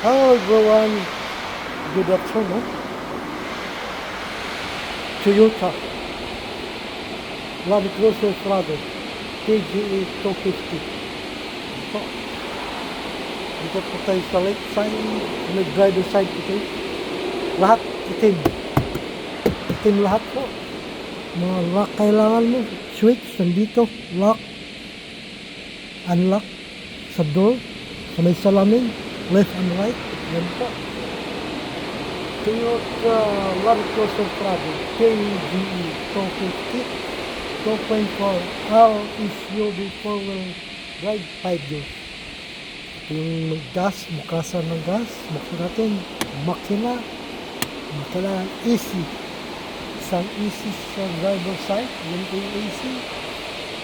Hello everyone, good afternoon. Toyota Land Cruiser Prado KGE 250. Ito. Dito po tayo sa lakeside, may driver side ito. Lahat itim. Itim lahat po. Mga lock kailangan mo. Switch, nandito. Lock. Unlock. Sa door. Sa may salamin. Left and right. Yan po. Toyota Land Cruiser Prado KGE 250 2.4 SUV 4-wheel drive 5 doors. Yung gas, bukasan ng gas, buksan natin, makina, AC. Isang AC sa driver side, yun po yung AC.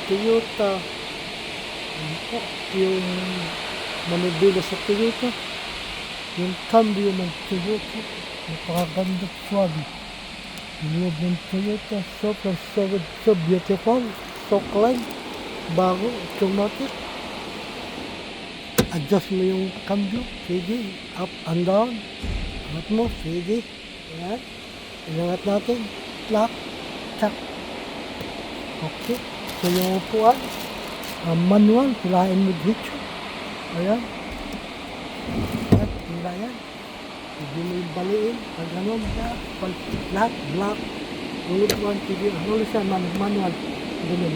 Toyota, yun po, yung manubila sa Toyota, yung cambio ng Toyota, napakaganda, swabe. Yung loob ng Toyota, so beautiful, so clean, bago, automatic. Adjust mo yung cambio, pwede, up and down. Angat mo, pwede. Ayan. Inangat natin, lock, check. Okay. So yung upuan, manual, pilahin mo dito. Ayan. Ayan, pila yan. Pwede mo yung baliin, pag gano'n siya, lahat, black. Yung upuan, pwede, ano siya, manual. Ganun.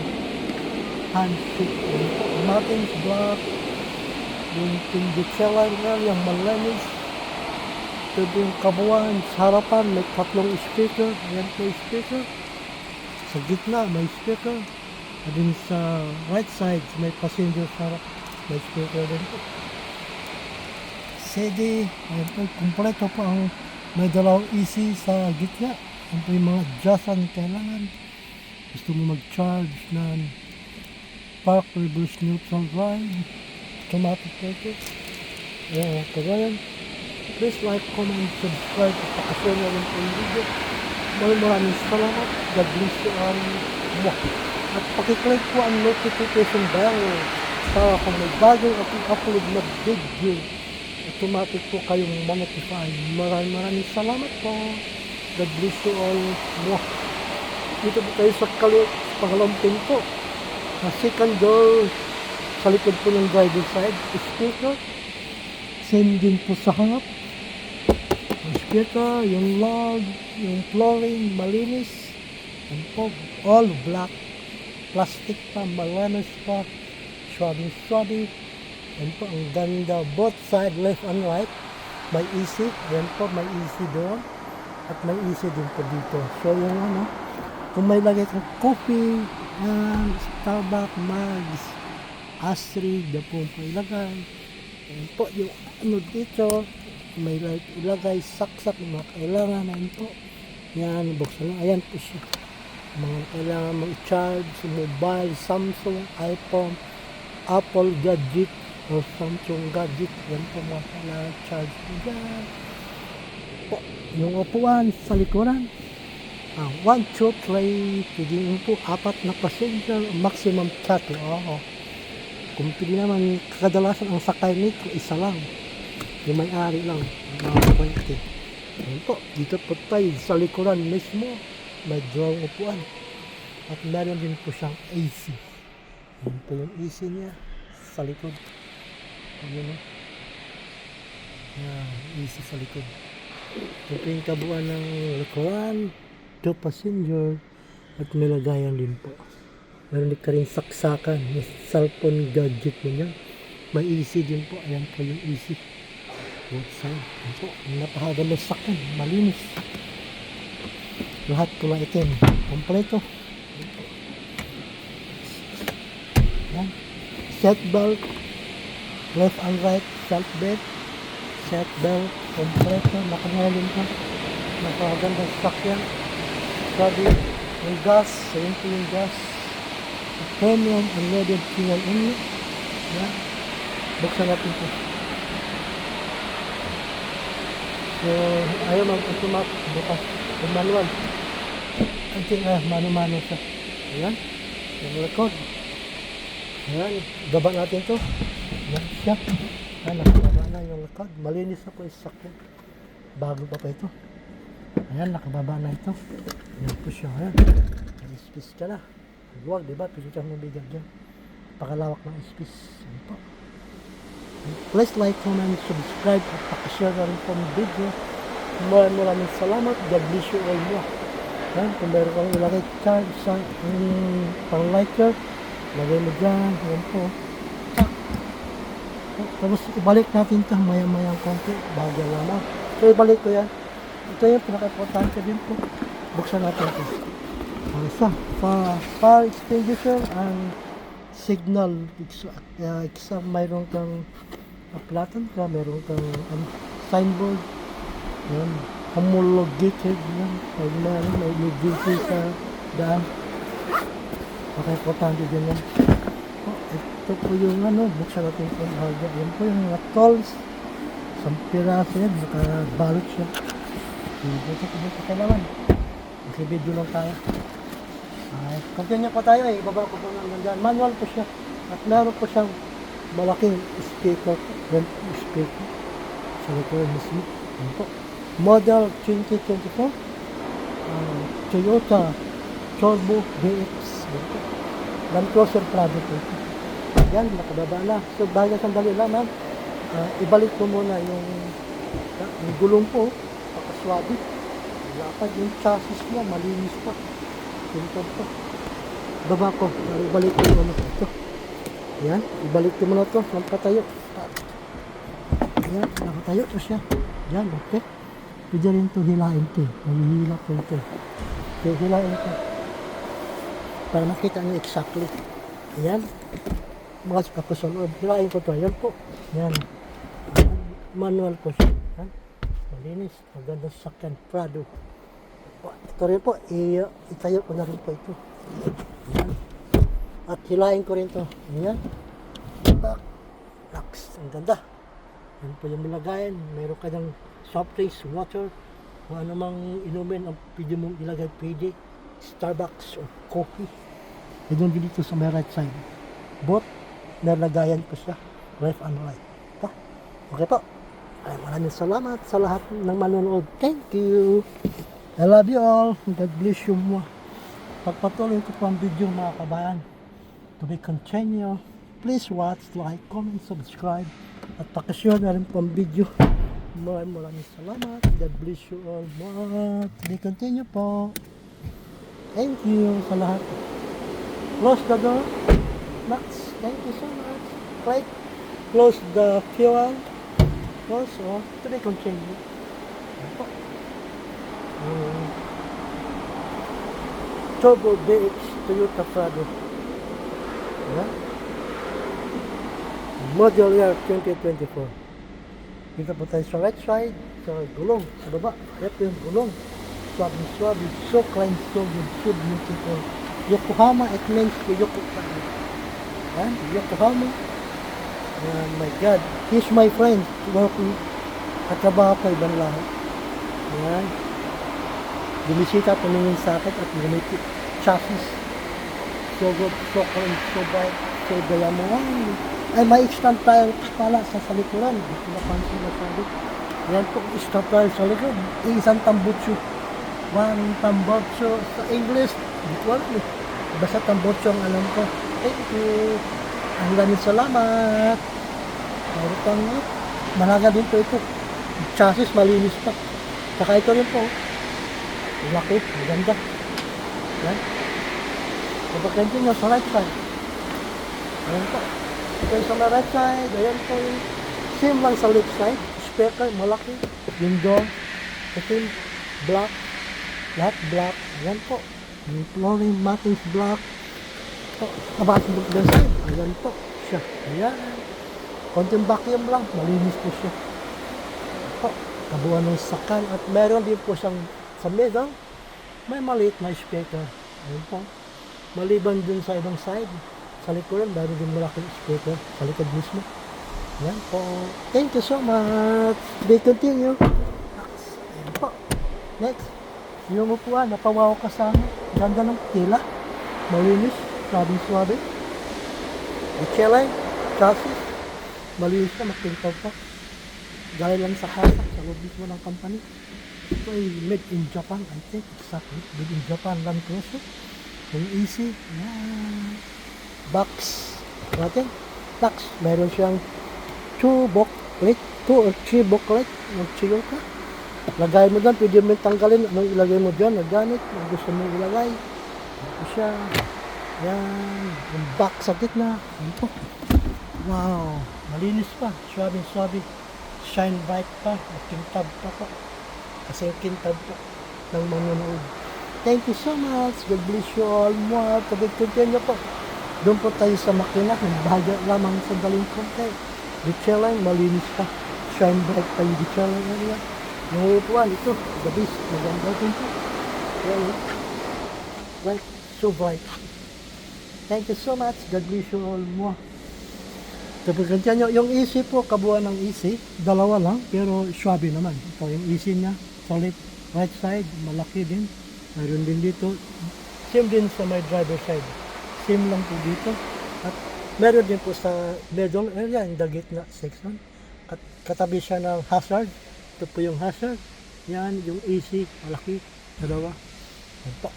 Handshake. Buttons, black. Yung pinditsawan nga, yung malamis. Ito yung kabuuan, sa harapan, may tatlong speaker. Ayan po yung speaker. Sa gitna, may speaker. At din sa right side, may passenger sa harap. May speaker din po. CD, ayan po, kumpleto po ang may dalawang AC sa gitna. Ayan po yung mga adjustan kailangan. Gusto mo mag-charge ng park, reverse, neutral drive. Automatic po ito. Ayan, kagayan. Please like, comment, subscribe at pakashare na rin po yung video. Maraming salamat. God bless you all. At pakiclick po ang notification bell para kung may bagong upload na video, automatic po kayong ma-notify. Maraming salamat po. God bless you all. Dito po tayo sa pangalawang pinto. Sa second door, sa likod po ng driver side, speaker. Same din po sa harap. Yung speaker, yung log, yung flooring, malinis. Yan po, all black. Plastic pa, malinis pa. Swabe. Yan po, ang ganda. Both side, left and right. May AC. Yan po, may AC doon. At may AC din po dito. So, yung ano, kung may lagay kang coffee, Starbucks, mugs, ashtray, na po ilagay. Ayan po, yung ano dito, may ilagay, saksak, mga kailangan, ayan po. Yan, buksan lang, ayan po siya. Mga kailangan mag-charge, mobile, Samsung, iPhone, Apple gadget, o Samsung gadget, yan po mga kailangan charge dyan. Po, yung upuan sa likuran, 1, 2, 3, pwede po, 4 na passenger, maximum 3, kung pili naman, kadalasan ang sakay nito, isa lang. Yung may-ari lang. Ayan po, dito po tayo sa likuran mismo. May drawing upuan. At meron din po siyang AC. Ayan po yung AC niya sa likod. Ayan o. Ayan, AC sa likod. Ito po yung kabuuan ng likuran. 2 passenger. At may lagayan din po. Meron ka rin saksakan, may cellphone gadget mo niya. May AC din po, ayan po yung AC. Both side, ayan po, napakaganda sakyan, malinis. Lahat pula itim, kompleto. Ayan. Seat belt, left and right, seat belt, seat belt, kompleto, nakangalin po. Napakaganda sakyan. Sabi, yung gas, ayan po yung gas. Premium unleaded fuel only. Yan. Buksan natin ito. So, ayaw mag-automatic. Bukas. Yung manual. Until mano-mano siya. Ayan. Yung record. Ayan. Gaba natin ito. Ayan siya. Ayan. Gaba na yung likod. Malinis na po yung sakyan. Bago pa ito. Ayan, nakababa na ito. Ayan po siya. Ayan. May space ka na. Huwag, diba? Pili kang mabigat dyan. Pakalawak ng space. Ayan po. Please like, comment, subscribe at pakishare na rin po ng video. Maraming salamat. God bless you all mo. Ayan, kung meron kang ilagay charge sa pang-lighter, lagay mo dyan. Ayan po. Tapos ibalik natin ito maya-mayang konti. Bagay lamang. So ibalik ko yan. Ito yung pinaka-importante din po. Buksan natin ito. Sa fire extinguisher and signal. Mayroon kang platan ka, mayroon kang signboard. Yan. Homologated yan. May duty sa daan. Pinaka-importante din yan. Ito po yung buksan natin ito. Yan po yung mga tolls. Isang piraso yan. Nakabalot siya. Dito sa kailangan. Kasi video lang tayo. Continue pa tayo eh. Ibaba ko po ng dyan. Manual po siya. At meron po siyang malaking speaker. Speaker. Sa likod mismo. Yan po. Model 2024. Toyota Turbo DX. Yan po. Land Cruiser Prado po ito. Yan, nakababa na. So, bagay sandali lang, ibalik ko muna yung gulong po. Pakaswabi. Lapad yung chassis niya, malinis pa. Pintod pa. Baba ko, ibalik ko muna ito. Yan, ibalik ko muna ito. Nakatayo. Yan, nakatayo po siya. Yan, okay. Pwede rin ito hilain ito. Mahihila po ito. Okay, hilain ito. Para makita nyo exactly. Yan. Mga kakusunod. Hilain ko ito. Yan po. Yan. Manual po siya. Yan. Malinis. Maganda sakyan. Prado. Ito rin po. Itayo ko na rin po ito. Yan. At hilain ko rin ito. Yan. Back. Relax. Ang ganda. Yan po yung nilagayan. Meron ka ng soft drinks, water, kung ano mang inumin ang pwede mong ilagay, pwede. Starbucks or coffee. E doon dito sa may right side. Both, nalagayan ko siya. Left and right. Ito. Okay po. Ay, maraming salamat sa lahat ng manonood. Thank you. I love you all. God bless you more. Pagpatuloy ko po ang video mga kabayan. To be continue. Please watch, like, comment, subscribe. At pakishare na rin po ang video. Maraming salamat. God bless you all more. To be continue po. Thank you sa lahat. Close the door. Max, thank you so much. Right. Close the fuel. Close or to be continue. Turbo DX Toyota Prado. Yeah. Model year 2024. Dito po tayo sa right side, sa gulong, sa baba. Ito yung gulong. Swabe, so clean, so good, so beautiful. Yokohama, it means Yokohama. Yan, Yokohama. My God, he's my friend. Katrabaho ko ibang lahat. Yan. Bumisita, tumingin sa akin at gumiti. Chassis. So good, so clean, so bright, so diamond. Ay, may extend tire pala sa salikuran. Dito na pansin na sabi. Yan po, extend tire sa likod. Isang tambutso. One tambutso sa English. Hindi ko alam eh. Basta tambutso ang alam ko. Thank you. Ang maraming salamat. Meron pang malaga din po ito. Chassis, malinis pa. Saka ito rin po. Laki, maganda. Yan. Kapag nyo sa right side. Ayan po. Ito yung sa right side. Ayan po yung same lang sa left side. Speaker, malaki. Yung door. Ito yung black. Lahat black. Ayan po. Yung flooring, mattings black. Nabasa mo din side. Ayan po. Siya. Ayan. Konting vacuum lang. Malinis po siya. Po. Kabuuan ng sakal. At meron din po siyang sa middle. May maliit na speaker. Ayan po. Maliban dun sa ibang side. Sa likuran, meron din malaking speaker. Sa likod mismo. Ayan po. Thank you so much. They continue. Ayan po. Next. Yung upuan, napawaw ka sa ganda ng tila. Malinis. Suwabing-suwabe. Michelin. Chassis. Malinis na. Makintaw pa. Galing lang sa kasa, sa loob mismo ng company. Ito ay made in Japan, I think. Exactly. Made in Japan, Land Cruiser. Yung easy. Yan. Box. Natin. Box. Meron siyang 2 booklet. 2 or 3 booklet. Mag-chill ka. Lagay mo dyan. Pwede mo tanggalin. Anong ilagay mo dyan? Organic. Ang gusto mo ilagay. Ito siya. Yan. Yung box sa gitna. Ito. Wow. Malinis pa. Swabe-swabe. Shine bright pa. Kintab pa po. Kasi yung kintab po ng manonood. Thank you so much. God bless you all more. Continue po. Doon po tayo sa makina. Bahagya lamang sa daling konti. Detail line, malinis pa. Shine bright pa yung detail line area. Yung upuan, ito. The best. Maganda din po. Yan. Right. So bright. Thank you so much. God bless you all more. Tapos nyo, yung easy po, kabuuan ng easy, dalawa lang, pero swabe naman. Ito yung easy niya, solid, right side, malaki din. Mayroon din dito, same din sa my driver side. Same lang po dito. At meron din po sa middle area, in the gitna section. At katabi siya ng hazard. Ito po yung hazard. Yan, yung easy, malaki, dalawa. Ito.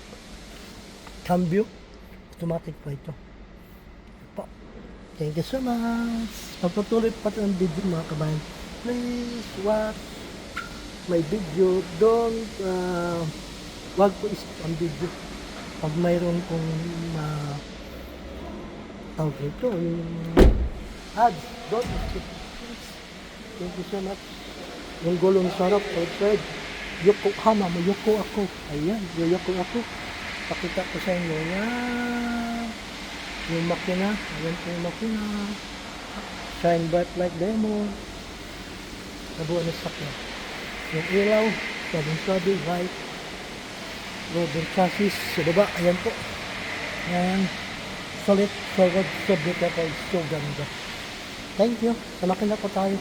Cambio, automatic pa ito. Thank you so much. Pagpatuloy pa ang video mga kabayan. Please watch my video. Don't wag po isip ang video. Pag mayroon kong tawag ito, yung ads, don't skip. Thank you so much. Yung gulong sarap, outside. Yokohama, mayoko ako. Ayan, yoko ako. Pakita ko sa inyo. Yan. Yung makina, ayan po yung makina. Shine bright like diamond. Nabuo na sakya. Yung ilaw, sabing-sabi, white. Rubber chassis, sa baba, ayan po. Ayan. Solid, solid, solid ako. So ganda. Thank you. Sa makina po tayo.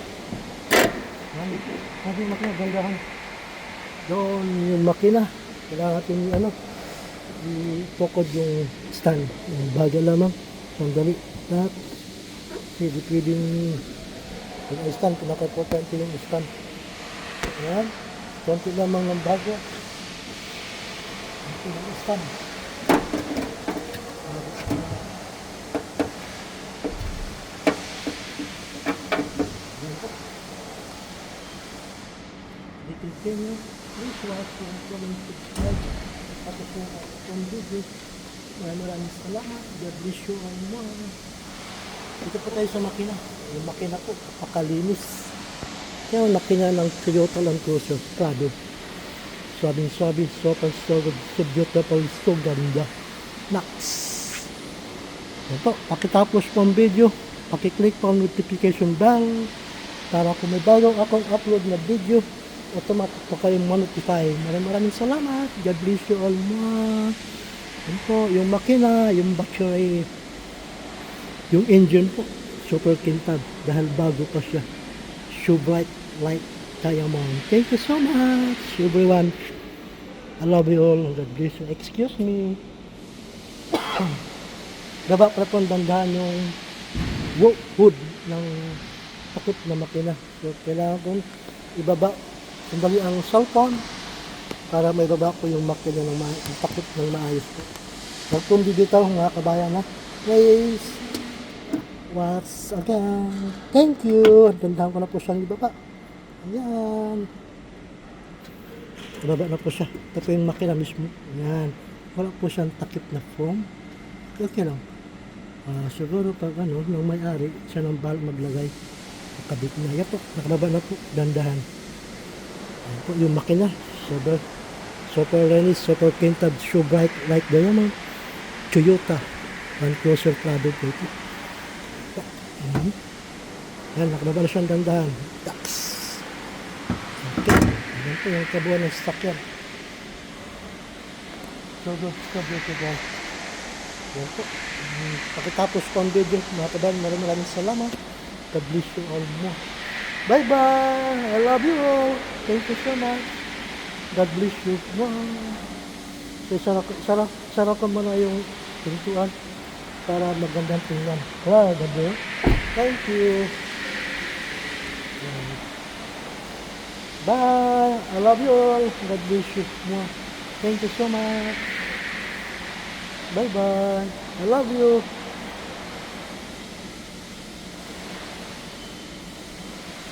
Ayan. Sabi yung makina, gandahan. Doon yung makina. Kailangan natin i-focus yung stand. Yung bagay lamang. Sandali. Lahat. Hindi pwedeng yung stand. Pinaka-importante yung stand. Ayan. Konti lamang ng bagay. Ito yung stand. Continue. Please watch and comment, subscribe. Tapos yung akong video. Maraming salamat. God bless you all more. Dito po tayo sa makina. Yung makina po, pakalinis. Yung makina ng Toyota Land Cruiser Prado. Swabing-swabi, super so beautiful, so ganda. Next. Yan po, pakitapos po ang video. Pakiclick po ang notification bell para kung may bago akong upload na video, automatic po kayong ma-notify. Maraming salamat. God bless you all more. Yan po, yung makina, yung battery, yung engine po, super kintab dahil bago pa siya. So bright like diamond. Thank you so much, everyone. I love you all. God bless you. Excuse me. Baba pa po dandahan yung wood ng takip na makina. So, kailangan kong ibaba sandali ang cellphone para may baba ko yung makina ng takip ng maayos po. So, kung bibitaw mga kabayan na, please watch again. Thank you. Dandahan ko na po siyang ibaba. Ayan. Ibaba na po siya. Ito po yung makina mismo. Ayan. Wala po siyang takip na foam. Okay lang. Siguro pag ano, nung may-ari, siya nang maglagay. Nakabit na. Yan po. Nakababa na po. Dandahan. Ayan po yung makina. Super linis, super kintab, so bright like diamond. Toyota Land Cruiser Prado po ito. Ayan, nakababa na siyang dandahan. Tax. Okay. Ayan po yung kabuuan ng sasakyan. So beautiful. Ayan po. Pagkatapos po ang video, mga kabayan, maraming salamat. God bless you all more. Bye-bye! I love you all. Thank you so much. God bless you. So, sarap ko muna yung pintuan para magandang tingnan. Wow, ganda. Thank you. Bye. I love you all. God bless you. Mwah. Thank you so much. Bye bye. I love you.